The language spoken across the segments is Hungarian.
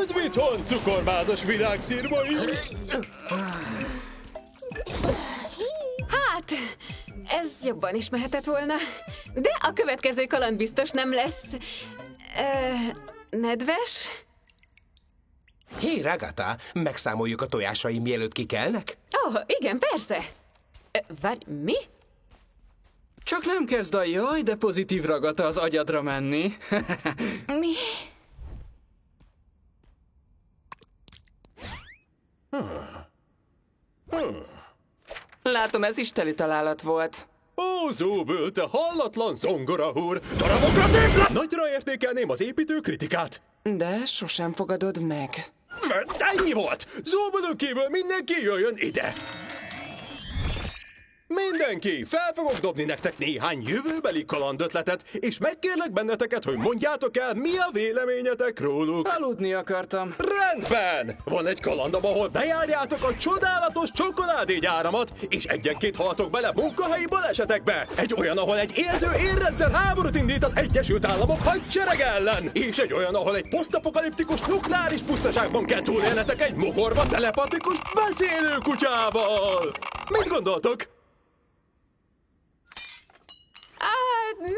Üdvithon, cukormázas virágszirmai! Hát, ez jobban is mehetett volna. De a következő kaland biztos nem lesz... nedves? Hé, Ragata, megszámoljuk a tojásaim, mielőtt kikelnek? Ó, igen, persze. Várj, mi? Csak nem kezd a jaj, de pozitív Ragata az agyadra menni. Mi? Látom, ez is teli találat volt. Ó, Zóböl, te hallatlan zongorahúr! Darabokra tépla! Nagyra értékelném az építő kritikát. De sosem fogadod meg. Ennyi volt! Zóbölön kívül mindenki jöjjön ide! Mindenki! Fel fogok dobni nektek néhány jövőbeli kalandötletet, és megkérlek benneteket, hogy mondjátok el, mi a véleményetek róluk. Aludni akartam. Rendben! Van egy kalandom, ahol bejárjátok a csodálatos csokoládégyáramat, és egyenként haltok bele munkahelyi balesetekbe. Egy olyan, ahol egy érző érrendszer háborút indít az Egyesült Államok hadsereg ellen. És egy olyan, ahol egy posztapokaliptikus nukleáris pusztaságban kell túlélnetek egy mogorva telepatikus beszélő kutyával. Mit gondoltok?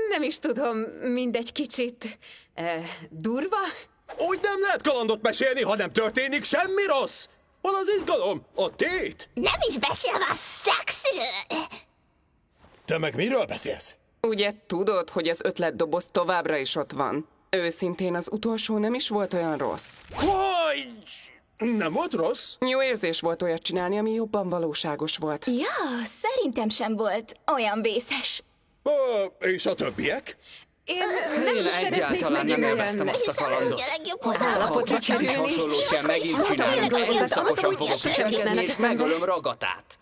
Nem is tudom, mindegy kicsit... durva? Úgy nem lehet kalandot mesélni, ha nem történik semmi rossz! Hol az izgalom? A tét? Nem is beszélve a szexről! Te meg miről beszélsz? Ugye tudod, hogy az ötletdoboz továbbra is ott van? Őszintén az utolsó nem is volt olyan rossz. Hogy? Nem volt rossz? Jó érzés volt olyat csinálni, ami jobban valóságos volt. Ja, szerintem sem volt olyan vészes. És a többiek? Én nem Én szeretnék egyáltalán nem megint élveztem olyan azt a kalandot. az állapotra Kicsit is kerülni. hasonlót kell megint csinálni, erőszakosan fogok viselkedni, és megölöm Ragatát.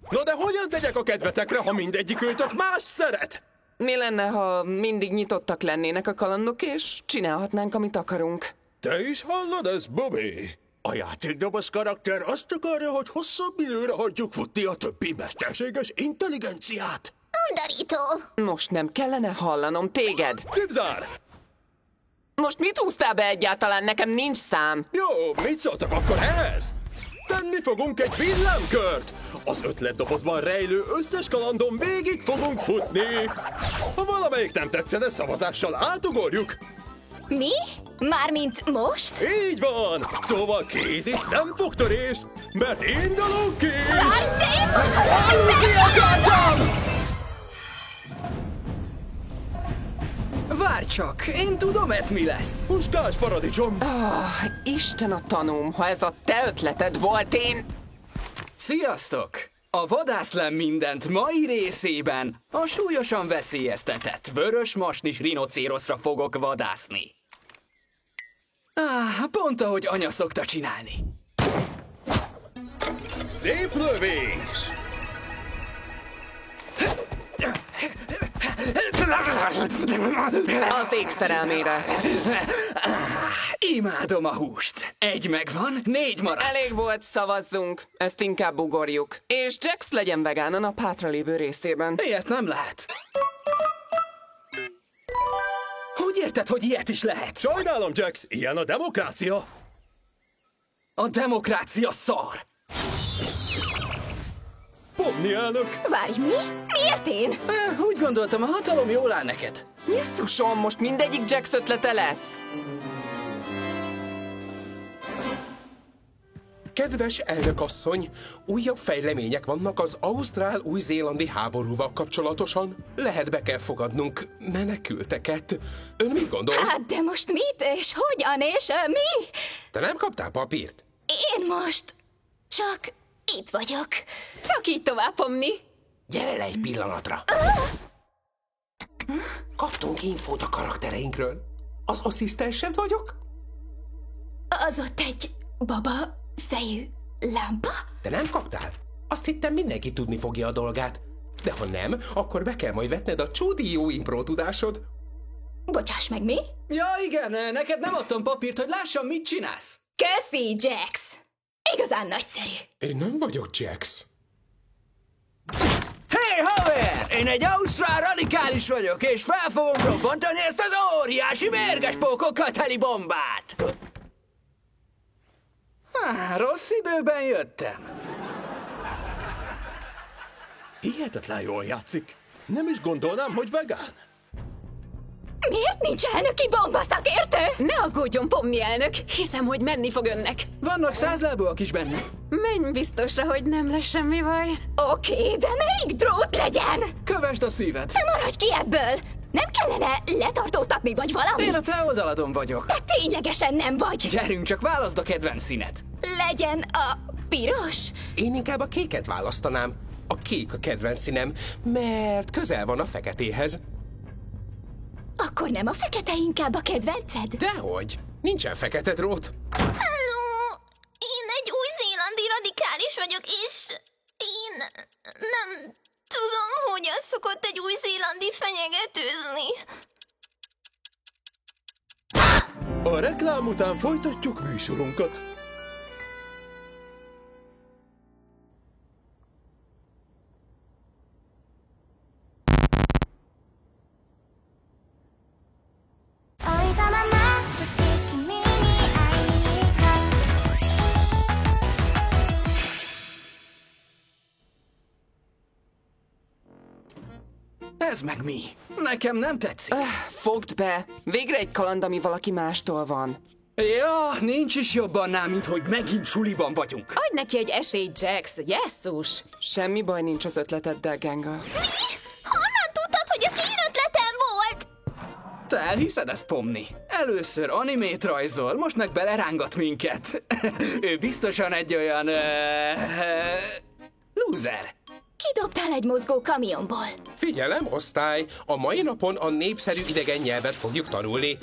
No de hogyan tegyek a kedvetekre, ha mindegyikőtök más szeret? Mi lenne, ha mindig nyitottak lennének a kalandok, és csinálhatnánk, amit akarunk? Te is hallod ezt, Bobby? A játékdoboz karakter azt akarja, hogy hosszabb időre hagyjuk futni a többi mesterséges intelligenciát. Undorító! Most nem kellene hallanom téged. Cipzár! Most mit húztál be egyáltalán? Nekem nincs szám. Jó, mit szóltak akkor ehhez? Tenni fogunk egy villámkört! Az ötletdobozban rejlő összes kalandon végig fogunk futni! Ha valamelyik nem tetszene, szavazással átugorjuk! Mi? Mármint most? Így van! Szóval kéz és szemfogtörést, mert indulunk is! Aj, de én most akartam! Várj csak, én tudom ez mi lesz. Puskás paradicsom! Isten a tanúm, ha ez a te ötleted volt, én... Sziasztok! A Vadászlem mindent mai részében a súlyosan veszélyeztetett vörös masnis rinocéroszra fogok vadászni. Pont ahogy anya szokta csinálni. Szép lövés! Az ékszerelmére. Imádom a húst. Egy megvan, 4 maradt. Elég volt, szavazzunk. Ezt inkább ugorjuk. És Jax legyen vegán a nap hátralévő részében. Ilyet nem lehet. Hogy érted, hogy ilyet is lehet? Sajnálom, Jax, ilyen a demokrácia! A demokrácia szar. Pomni elnök! Várj, mi? Miért én? Úgy gondoltam, a hatalom jól áll neked. Jesszusom, most mindegyik Jax ötlete lesz. Kedves elnökasszony, újabb fejlemények vannak az ausztrál-új-zélandi háborúval kapcsolatosan. Lehet be kell fogadnunk menekülteket. Ön mit gondol? Hát, de most mit, és hogyan, és mi? Te nem kaptál papírt? Én most csak itt vagyok. Csak így tovább, Pomni. Gyere le egy pillanatra. Kaptunk infót a karaktereinkről. Az asszisztensed vagyok? Az ott egy baba fejű lámpa? Te nem kaptál? Azt hittem, mindenki tudni fogja a dolgát. De ha nem, akkor be kell majd vetned a csúdi jó impró tudásod. Bocsáss meg, mi? Ja igen, neked nem adtam papírt, hogy lássam, mit csinálsz. Köszi, Jax! Igazán nagyszerű. Én nem vagyok Jax. Hey, haver! Én egy ausztrál radikális vagyok, és fel fogom robbantani ezt az óriási mérges pókokkal teli bombát! Rossz időben jöttem. Hihetetlen jól játszik. Nem is gondolnám, hogy vegán. Miért nincs elnöki bombaszakértő? Ne aggódjon, Pomni elnök! Hiszem, hogy menni fog önnek. Vannak 100 lábúak is benne. Menj biztosra, hogy nem lesz semmi baj. Oké, de melyik drót legyen? Kövesd a szíved. Te maradj ki ebből! Nem kellene letartóztatni, vagy valami? Én a te oldaladon vagyok. Te ténylegesen nem vagy! Gyerünk, csak válaszd a kedvenc színed. Legyen a piros? Én inkább a kéket választanám. A kék a kedvenc színem, mert közel van a feketéhez. Akkor nem a fekete inkább a kedvenced? Dehogy! Nincsen fekete drót. Hello! Én egy új-zélandi radikális vagyok, és én nem tudom, hogyan szokott egy új-zélandi fenyegetőzni. A reklám után folytatjuk műsorunkat. Ez meg mi? Nekem nem tetszik. Fogd be! Végre egy kaland, ami valaki mástól van. Ja, nincs is jobb annál, mint hogy megint suliban vagyunk. Adj neki egy esélyt, Jax. Jesszus! Semmi baj nincs az ötleteddel, Genga. Honnan tudtad, hogy ez én ötletem volt? Te elhiszed ezt, Pomni? Először animét rajzol, most meg belerángat minket. Ő biztosan egy olyan... loser. Kidobtál egy mozgó kamionból. Figyelem, osztály! A mai napon a népszerű idegen nyelvet fogjuk tanulni.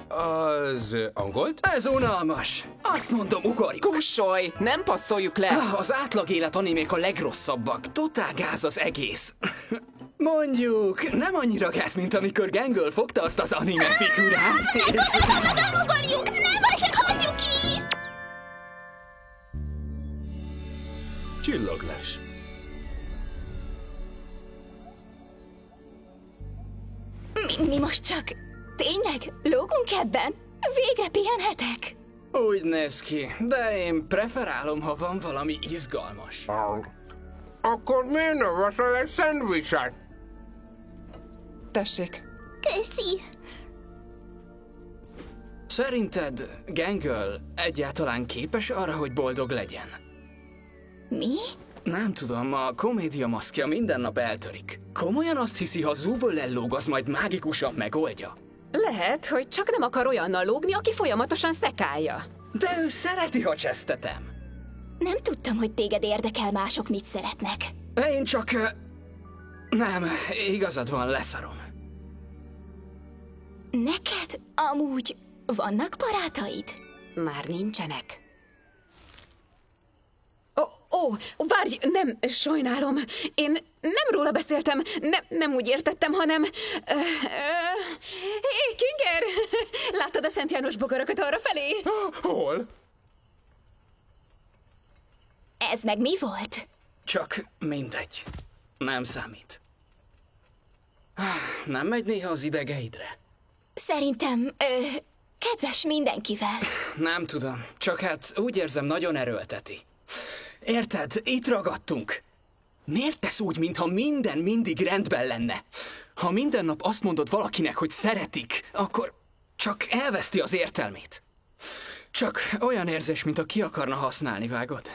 Az angolt? Ez unalmas. Azt mondom, ugorjuk. Kussolj! Nem passzoljuk le! Az átlag élet animék a legrosszabbak. Totál gáz az egész. Mondjuk, nem annyira gáz, mint amikor Gangol fogta azt az anime figurát. Nem ugorjunk! Nem, vagy csak hagyjuk ki! Csillaglás. Mi most csak... Tényleg? Lógunk ebben? Végre pihenhetek? Úgy néz ki, de én preferálom, ha van valami izgalmas. Akkor miért nem veszel egy szendvicset? Tessék. Köszi! Szerinted Gangol egyáltalán képes arra, hogy boldog legyen? Mi? Nem tudom, a komédia maszkja minden nap eltörik. Komolyan azt hiszi, ha zúból ellóg, az majd mágikusan megoldja? Lehet, hogy csak nem akar olyannal lógni, aki folyamatosan szekálja. De ő szereti, ha csesztetem. Nem tudtam, hogy téged érdekel mások mit szeretnek. Én csak... Nem, igazad van, leszarom. Neked amúgy vannak barátaid? Már nincsenek. Várj, nem, sajnálom. Én nem róla beszéltem, nem úgy értettem, hanem... Hé, Kinger! Láttad a Szent János bogarakat arra felé? Hol? Ez meg mi volt? Csak mindegy. Nem számít. Nem megy néha az idegeidre? Szerintem, kedves mindenkivel. Nem tudom, csak hát úgy érzem, nagyon erőlteti. Érted? Itt ragadtunk. Miért tesz úgy, mintha minden mindig rendben lenne? Ha minden nap azt mondod valakinek, hogy szeretik, akkor csak elveszti az értelmét. Csak olyan érzés, mintha ki akarna használni, vágod?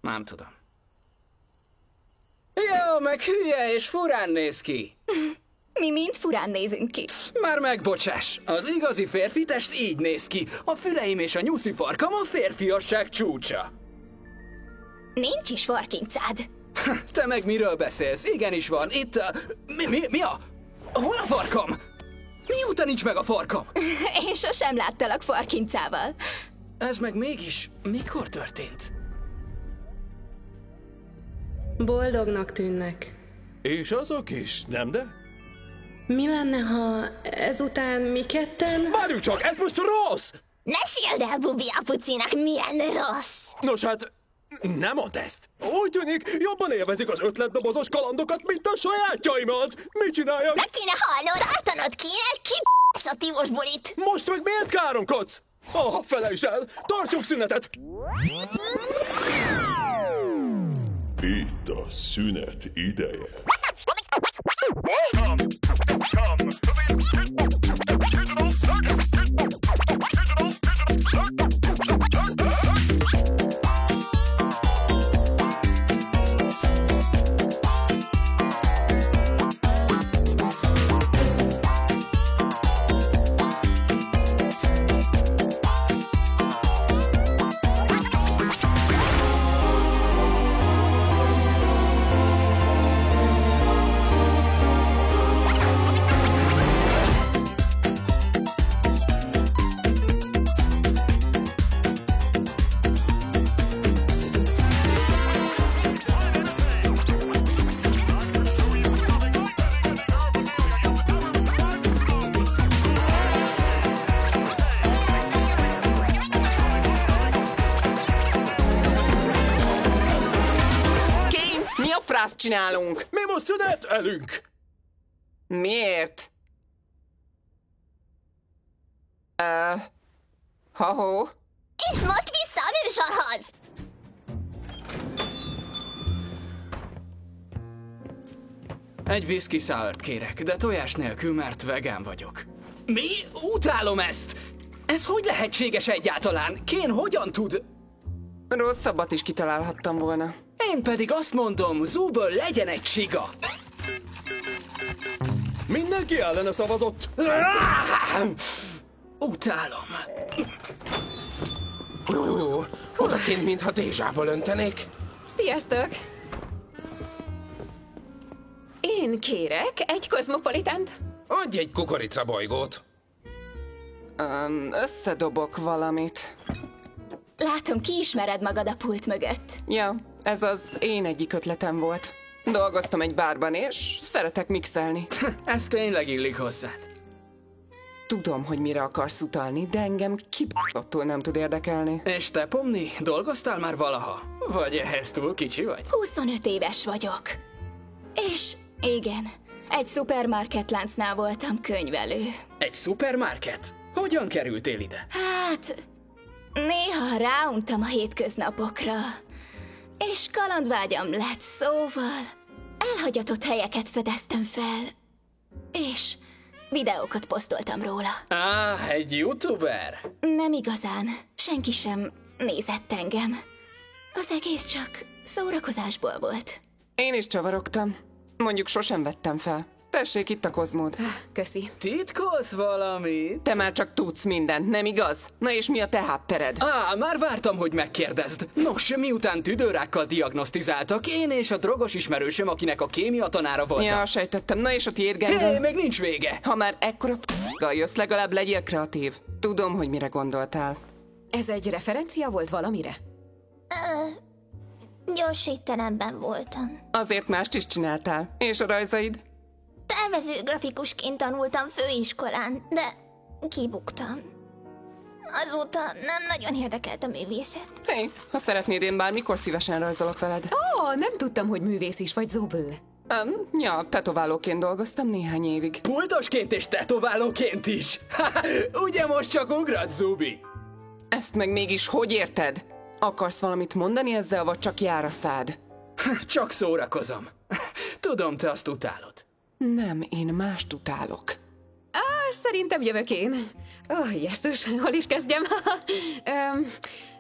Nem tudom. Jó, meg hülye és furán néz ki. Mi mind furán nézünk ki. Már megbocsás, az igazi férfi test így néz ki. A füleim és a nyuszi farkam a férfiasság csúcsa. Nincs is farkincád. Te meg miről beszélsz? Igenis van, itt a... Mi a... Hol a farkam? Mióta nincs meg a farkam? Én sosem láttalak farkincával. Ez meg mégis mikor történt? Boldognak tűnnek. És azok is, nem de? Mi lenne, ha ezután mi ketten... Várjunk csak, ez most rossz! Meséld el Bubi apucinak, milyen rossz! Nos hát, nem mondd ezt! Úgy tűnik, jobban élvezik az ötletdobozos kalandokat, mint a sajátjaimat! Mit csináljak? Meg kéne hallnod, tartanod kéne, ki a Tivos bulit! Most meg miért káromkodsz? Felejtsd el! Tartsunk szünetet! Itt a szünet ideje. Frászt csinálunk. Mi most szünetelünk? Miért? Ha-ho? És most vissza a műsorhoz! Egy whisky sourt kérek, de tojás nélkül, mert vegán vagyok. Mi? Utálom ezt! Ez hogy lehetséges egyáltalán? Kén hogyan tud... Rosszabbat is kitalálhattam volna. Én pedig azt mondom, Zúból legyen egy csiga. Mindenki ellene szavazott. Utálom. Odakint, mintha dézsából öntenék. Sziasztok! Én kérek egy kozmopolitánt. Adj egy kukoricabolygót. Összedobok valamit. Látom, kiismered magad a pult mögött. Ja, ez az én egyik ötletem volt. Dolgoztam egy bárban, és szeretek mixelni. Ez tényleg illik hozzád. Tudom, hogy mire akarsz utalni, de engem kibaszottul nem tud érdekelni. És te, Pomni, dolgoztál már valaha? Vagy ehhez túl kicsi vagy? 25 éves vagyok. És igen, egy szupermarketláncnál voltam könyvelő. Egy szupermarket? Hogyan kerültél ide? Hát, néha ráuntam a hétköznapokra. És kalandvágyam lett, szóval elhagyatott helyeket fedeztem fel. És videókat posztoltam róla. Egy youtuber? Nem igazán. Senki sem nézett engem. Az egész csak szórakozásból volt. Én is csavarogtam. Mondjuk sosem vettem fel. Tessék, itt a kozmód. Köszi. Titkolsz valamit? Te már csak tudsz mindent, nem igaz? Na és mi a te háttered? Már vártam, hogy megkérdezd. Nos, miután tüdőrákkal diagnosztizáltak, én és a drogos ismerősöm, akinek a kémia tanára voltam. Ja, sejtettem. Na és a tiéd, Gengem? Még nincs vége. Ha már ekkora f***gal jössz, legalább legyél kreatív. Tudom, hogy mire gondoltál. Ez egy referencia volt valamire? Gyors étteremben voltam. Azért mást is csináltál. És a rajzaid? Tervező grafikusként tanultam főiskolán, de kibuktam. Azóta nem nagyon érdekelt a művészet. Hé, ha szeretnéd, én bármikor szívesen rajzolok veled. Nem tudtam, hogy művész is vagy, Zóből. Ja, tetoválóként dolgoztam néhány évig. Pultosként és tetoválóként is? Ugye most csak ugrat, Zubi? Ezt meg mégis hogy érted? Akarsz valamit mondani ezzel, vagy csak jár a szád? Csak szórakozom. Tudom, te azt utálod. Nem, én mást utálok. Szerintem jövök én. Jesszus, hol is kezdjem?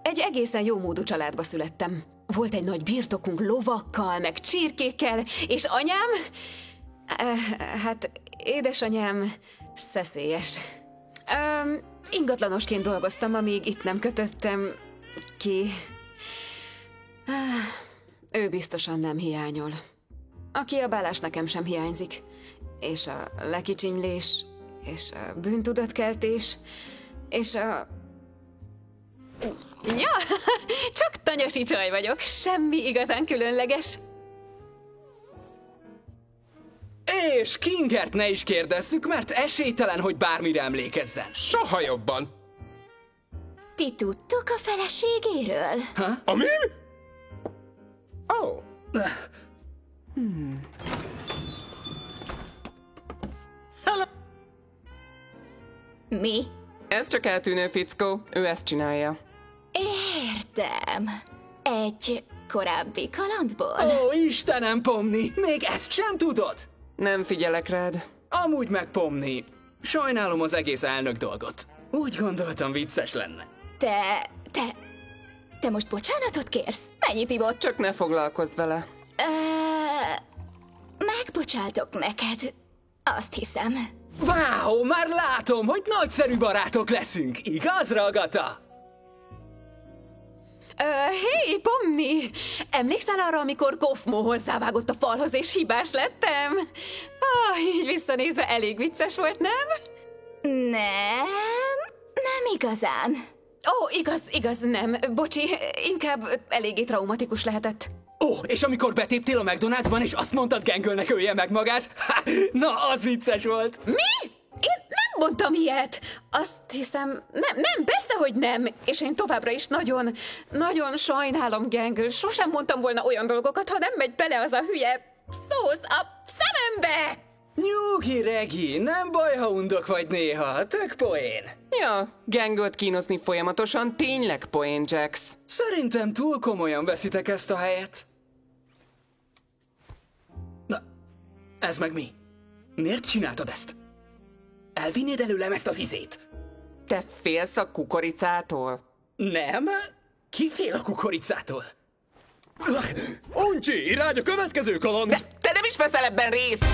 Egy egészen jó módú családba születtem. Volt egy nagy birtokunk lovakkal, meg csirkékkel, és anyám... hát édesanyám szeszélyes. Ingatlanosként dolgoztam, amíg itt nem kötöttem ki. Ő biztosan nem hiányol. A kiabálás nekem sem hiányzik. És a lekicsinylés, és a bűntudatkeltés, és a... Ja, csak tanyasi csaj vagyok, semmi igazán különleges. És Kingert ne is kérdezzük, mert esélytelen, hogy bármire emlékezzen. Soha jobban. Ti tudtok a feleségéről? Ami? Oh. Mi? Ez csak eltűnő fickó, ő ezt csinálja. Értem. Egy korábbi kalandból? Ó, Istenem, Pomni, még ezt sem tudod? Nem figyelek rád. Amúgy meg, Pomni, sajnálom az egész elnök dolgot. Úgy gondoltam, vicces lenne. Te most bocsánatot kérsz? Mennyit ivott? Csak ne foglalkozz vele. Megbocsátok neked. Azt hiszem. Wow, már látom, hogy nagyszerű barátok leszünk. Igaz, Ragata? Hé, Pomni! Emlékszel arra, amikor Goffmo hozzávágott a falhoz, és hibás lettem? Így visszanézve elég vicces volt, nem? Nem igazán. Igaz, nem. Bocsi, inkább eléggé traumatikus lehetett. És amikor betéptél a McDonald'sban, és azt mondtad Gangölnek, ölje meg magát? Na, az vicces volt. Mi? Én nem mondtam ilyet. Azt hiszem, nem, persze, hogy nem. És én továbbra is nagyon sajnálom, Gangl. Sosem mondtam volna olyan dolgokat, ha nem megy bele az a hülye szósz a szemembe. Nyugi, Regi, nem baj, ha undok vagy néha, tök poén. Ja, Gangölt kínozni folyamatosan tényleg poén, Jax. Szerintem túl komolyan veszitek ezt a helyet. Na, ez meg mi? Miért csináltad ezt? Elvinnéd előlem ezt az izét? Te félsz a kukoricától? Nem? Ki fél a kukoricától? Uncsi, irány a következő kaland! De te nem is veszel ebben részt!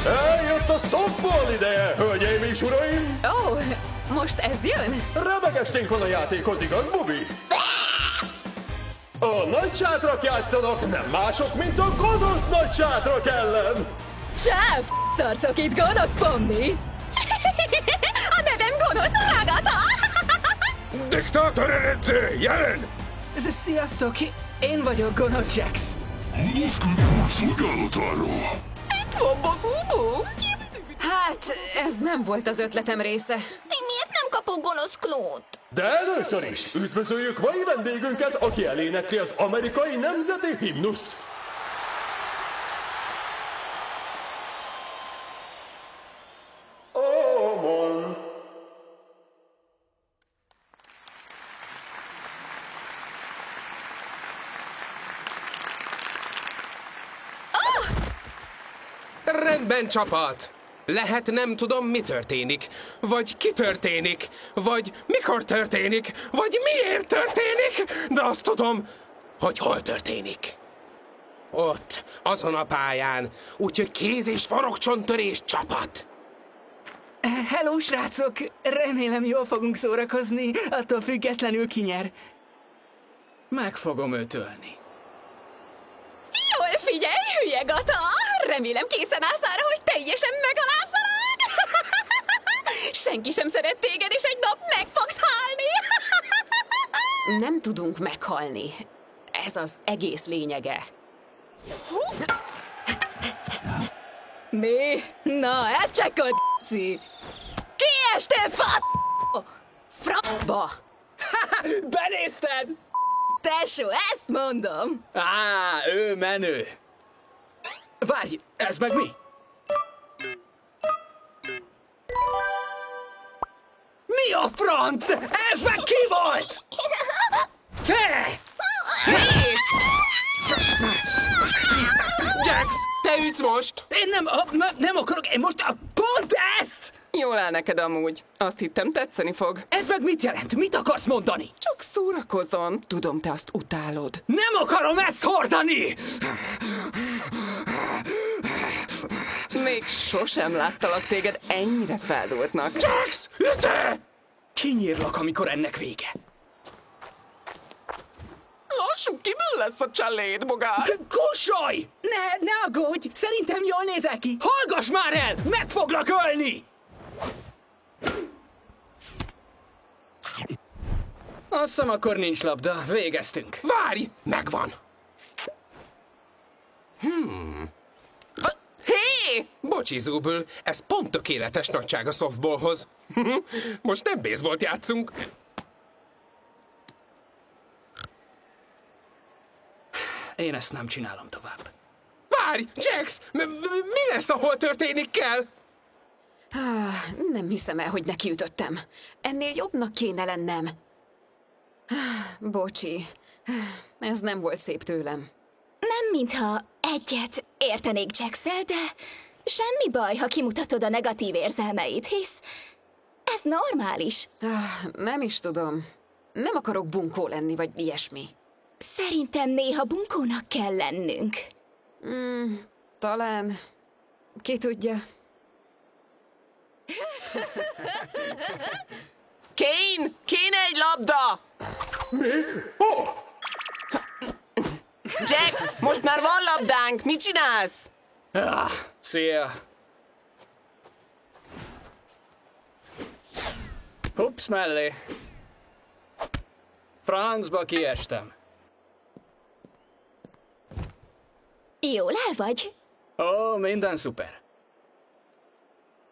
Eljött a softball ideje, hölgyeim és uraim! Most ez jön? Remek esténk van a játékhoz, igaz, Bubi? A nagy sátrak játszanak, nem mások, mint a gonosz nagy sátrak ellen! Csáv, szarcok itt gonosz, Pomni! A nevem gonosz, Ragata! Diktátor Erence, jelen! Sziasztok, én vagyok gonosz Jax. Hát, ez nem volt az ötletem része. Én miért nem kapok gonosz klót? De először is üdvözöljük mai vendégünket, aki elénekli az amerikai nemzeti himnuszt. Amon. Rendben, csapat! Lehet nem tudom, mi történik, vagy ki történik, vagy mikor történik, vagy miért történik, de azt tudom, hogy hol történik. Ott, azon a pályán, úgyhogy kéz- és farokcsontörés csapat. Hello, srácok! Remélem jól fogunk szórakozni, attól függetlenül ki nyer. Meg fogom ötölni. Jól figyelj, hülye Gata! Remélem készen állsz arra, hogy teljesen megalázolod! Senki sem szeret téged, és egy nap meg fogsz halni! Nem tudunk meghalni. Ez az egész lényege. Mi? Na, ez csekkolt, c***i! Kiestél, fasz! Frankba! Benézted? Tesó, ezt mondom! Ő menő. Várj, ez meg mi? Mi a franc? Ez meg ki volt? Te! Jax, te ütsz most! Én nem akarok, én most pont ezt! Jól áll neked amúgy. Azt hittem, tetszeni fog. Ez meg mit jelent? Mit akarsz mondani? Csak szórakozom. Tudom, te azt utálod. Nem akarom ezt hordani! Még sosem láttalak téged ennyire feldúltnak. Jax, üte! Kinyírlak, amikor ennek vége. Lassú, kiből lesz a csaléd, bogár? Kussolj! Ne aggódj! Szerintem jól nézel ki! Hallgass már el! Meg foglak ölni! Azt hiszem, akkor nincs labda. Végeztünk. Várj, megvan! Hé! Bocsi, Zubul, ez pont tökéletes nagyság a softballhoz. Most nem baseballt játszunk. Én ezt nem csinálom tovább. Várj, Jax! Mi lesz, ahol történik kell? Nem hiszem el, hogy nekiütöttem. Ennél jobbnak kéne lennem. Bocsi, ez nem volt szép tőlem. Nem mintha egyet értenék Jax-el, de semmi baj, ha kimutatod a negatív érzelmeid, hisz ez normális. Nem is tudom. Nem akarok bunkó lenni, vagy ilyesmi. Szerintem néha bunkónak kell lennünk. Talán. Ki tudja. Kane! Kéne egy labda! Mi? Oh! Jax, most már van labdánk, mit csinálsz? Szia! Hups mellé! Francba kiestem. Jól el vagy? Ó, minden szuper.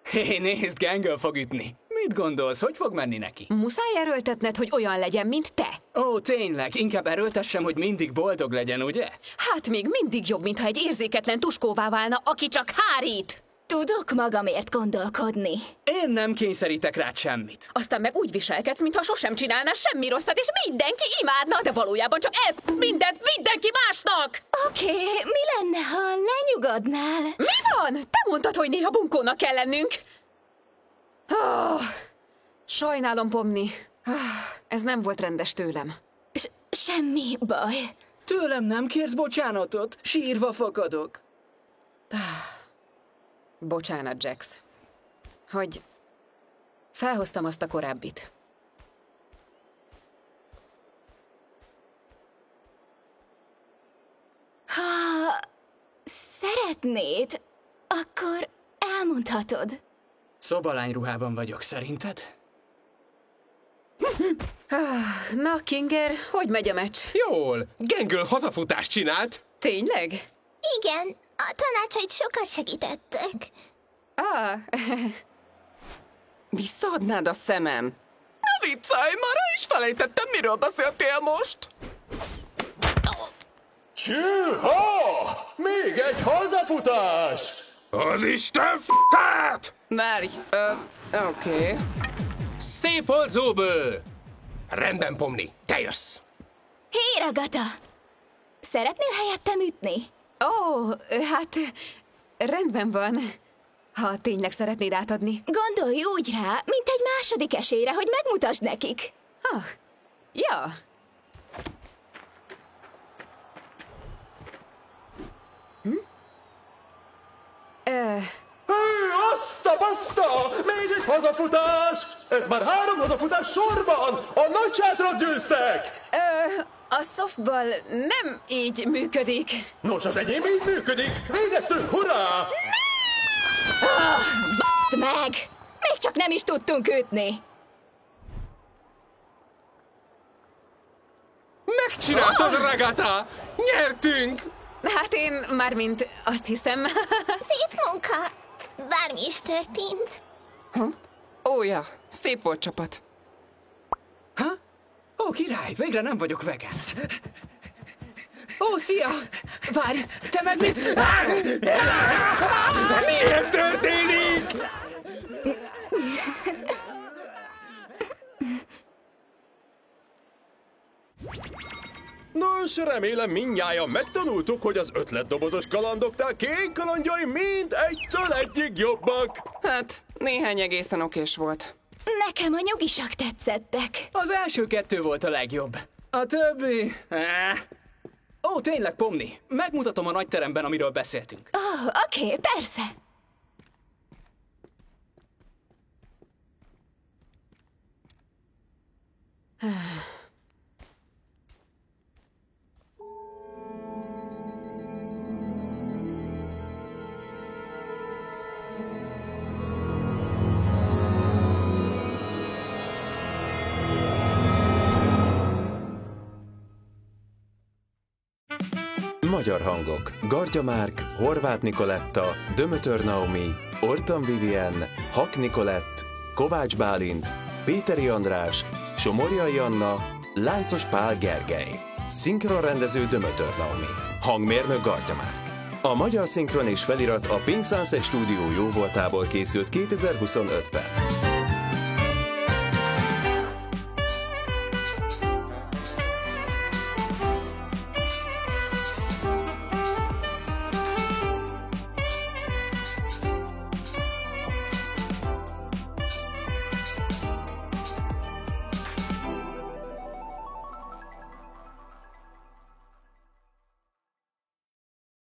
Hé, nézd, Gangle fog ütni. Mit gondolsz, hogy fog menni neki? Muszáj erőltetned, hogy olyan legyen, mint te. Ó, tényleg, inkább erőltessem, hogy mindig boldog legyen, ugye? Hát még mindig jobb, mintha egy érzéketlen tuskóvá válna, aki csak hárít. Tudok magamért gondolkodni. Én nem kényszerítek rád semmit. Aztán meg úgy viselkedsz, mintha sosem csinálnál semmi rosszat, és mindenki imádna, de valójában csak mindent mindenki másnak! Oké, mi lenne, ha lenyugodnál? Mi van? Te mondtad, hogy néha bunkónak kell lennünk. Sajnálom, Pomni. Ez nem volt rendes tőlem. Semmi baj. Tőlem nem kérsz bocsánatot? Sírva fakadok. Bocsánat, Jax. Hogy felhoztam azt a korábbit. Ha szeretnéd, akkor elmondhatod. Szobalányruhában vagyok, szerinted? Na, Kinger, hogy megy a meccs? Jól, Gangle hazafutást csinált. Tényleg? Igen, a tanácsaid sokat segítettek. Visszaadnád a szemem? Ne viccelj, már el is felejtettem, miről beszéltél most. Csűha! Még egy hazafutás! Az Isten f***át! Várj, oké. Szép volt, Zóbő! Rendben, Pomni, te jössz. Hé, Ragata! Szeretnél helyettem ütni? Ó, hát rendben van. Ha tényleg szeretnéd átadni. Gondolj úgy rá, mint egy második esélyre, hogy megmutasd nekik. Ja. Azt a baszta! Még egy hazafutás! Ez már 3 hazafutás sorban! A nagy sátrat győztek! A softball nem így működik. Nos, az enyém így működik! Végeztünk, hurrá! B***d meg! Még csak nem is tudtunk ütni. Megcsináltad, Ragata! Nyertünk! Hát én mármint azt hiszem. Szép munka! Bármi is történt. Ó, ja, szép volt, csapat. Ó, király, végre nem vagyok vegán. Ó, szia! Várj, te meg mit? Miért történik? Nos, remélem mindnyájan megtanultuk, hogy az ötletdobozos kalandoknál Kane kalandjai mind egytől egyig jobbak. Hát, néhány egészen okés volt. Nekem a nyugisak tetszettek. Az első 2 volt a legjobb. A többi... Ó, tényleg, Pomni. Megmutatom a nagyteremben, amiről beszéltünk. Ó, oké, persze. Magyar hangok: Gargya Márk, Horváth Nikoletta, Dömötör Naomi, Orton Vivien, Hak Nikolett, Kovács Bálint, Péteri András, Somorjai Anna, Láncos Pál Gergely. Szinkronrendező Dömötör Naomi. Hangmérnök Gargya Márk. A magyar szinkron és felirat a Pink Sunset Stúdió jóvoltából készült 2025-ben.